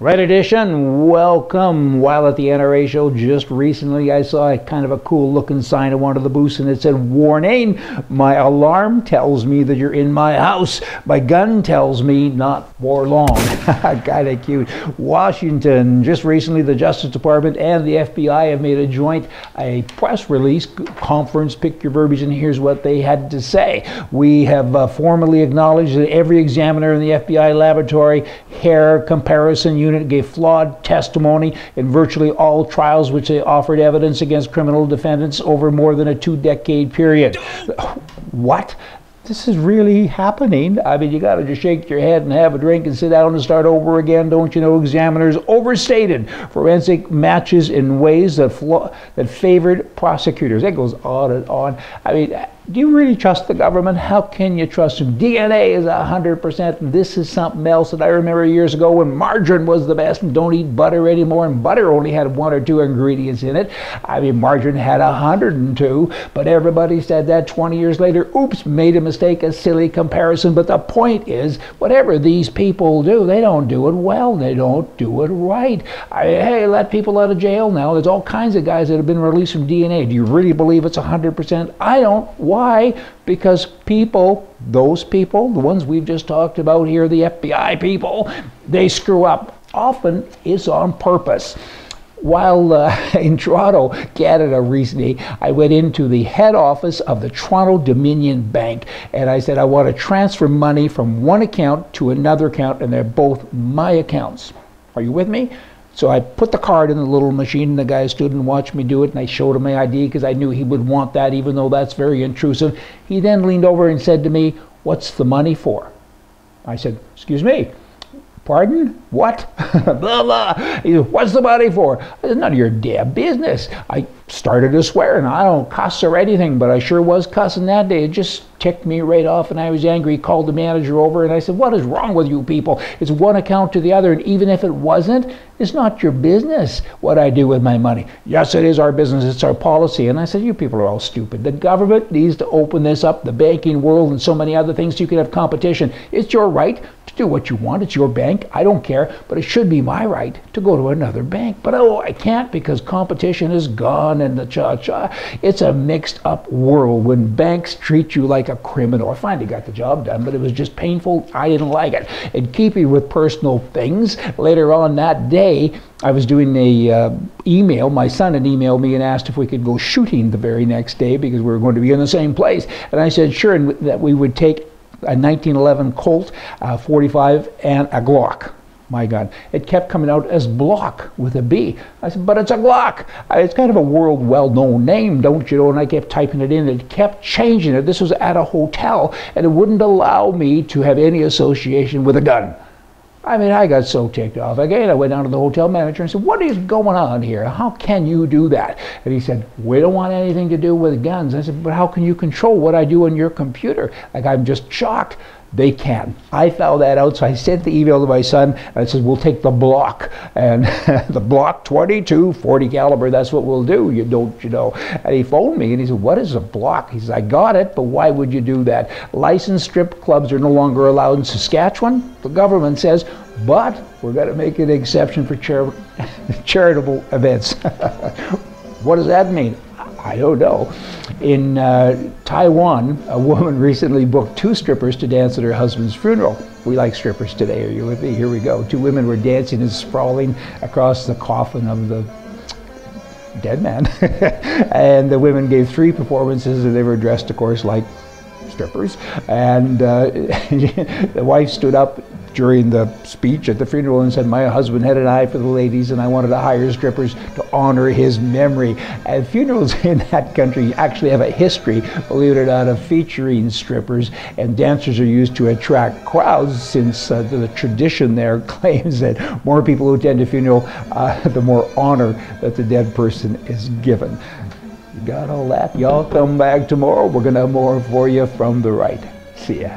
Red Edition, welcome. While at the NRA show just recently, I saw kind of a cool looking sign at one of the booths, and it said, "Warning, my alarm tells me that you're in my house. My gun tells me not for long." Kind of cute. Washington, just recently the Justice Department and the FBI have made a press release conference, pick your verbiage, and here's what they had to say. "We have formally acknowledged that every examiner in the FBI laboratory hair comparison unit gave flawed testimony in virtually all trials which they offered evidence against criminal defendants over more than a 2-decade period." What? This is really happening? I mean, you got to just shake your head and have a drink and sit down and start over again. Don't you know examiners overstated forensic matches in ways that favored prosecutors? It goes on and on. I mean, do you really trust the government? How can you trust them? DNA is 100%, and this is something else that I remember years ago when margarine was the best, and don't eat butter anymore, and butter only had 1 or 2 ingredients in it. I mean, margarine had 102, but everybody said that 20 years later, oops, made a mistake, a silly comparison. But the point is, whatever these people do, they don't do it well, they don't do it right. Hey, let people out of jail now. There's all kinds of guys that have been released from DNA. Do you really believe it's 100%? I don't. Why? Because people, those people, the ones we've just talked about here, the FBI people, they screw up. Often it's on purpose. While in Toronto, Canada recently, I went into the head office of the Toronto Dominion Bank, and I said, I want to transfer money from one account to another account, and they're both my accounts. Are you with me? So I put the card in the little machine, and the guy stood and watched me do it, and I showed him my ID because I knew he would want that, even though that's very intrusive. He then leaned over and said to me, "What's the money for?" I said, "Excuse me, pardon? What?" Blah, blah. He said, "What's the money for?" I said, "None of your damn business." I started to swear, and I don't cuss or anything, but I sure was cussing that day. It just ticked me right off, and I was angry. He called the manager over, and I said, "What is wrong with you people? It's one account to the other, and even if it wasn't, it's not your business what I do with my money." "Yes, it is our business. It's our policy." And I said, "You people are all stupid. The government needs to open this up, the banking world and so many other things, so you can have competition. It's your right to do what you want. It's your bank. I don't care, but it should be my right to go to another bank. But oh, I can't because competition is gone and the cha-cha." It's a mixed up world when banks treat you like a criminal. I finally got the job done, but it was just painful. I didn't like it. In keeping with personal things, later on that day, I was doing a email. My son had emailed me and asked if we could go shooting the very next day because we were going to be in the same place. And I said sure, and that we would take a 1911 Colt 45 and a Glock. My gun. It kept coming out as Block with a B. I said, "But it's a Glock." It's kind of a world well-known name, don't you know? And I kept typing it in. It kept changing it. This was at a hotel, and it wouldn't allow me to have any association with a gun. I mean, I got so ticked off. Again, I went down to the hotel manager and said, "What is going on here? How can you do that?" And he said, "We don't want anything to do with guns." I said, "But how can you control what I do on your computer?" Like, I'm just shocked. They can. I found that out, so I sent the email to my son, and I said, "We'll take the Block, and the Block 22, 40 caliber, that's what we'll do, you know." And he phoned me, and he said, "What is a Block?" He says, "I got it, but why would you do that? Licensed strip clubs are no longer allowed in Saskatchewan, the government says, but we're going to make an exception for charitable events." What does that mean? I don't know. In Taiwan, a woman recently booked 2 strippers to dance at her husband's funeral. We like strippers today, are you with me? Here we go. 2 women were dancing and sprawling across the coffin of the dead man. And the women gave 3 performances, and they were dressed, of course, like strippers. And the wife stood up during the speech at the funeral and said, "My husband had an eye for the ladies, and I wanted to hire strippers to honor his memory." And funerals in that country actually have a history, believe it or not, of featuring strippers, and dancers are used to attract crowds, since the tradition there claims that more people who attend a funeral, the more honor that the dead person is given. You got all that? Y'all come back tomorrow. We're going to have more for you from the right. See ya.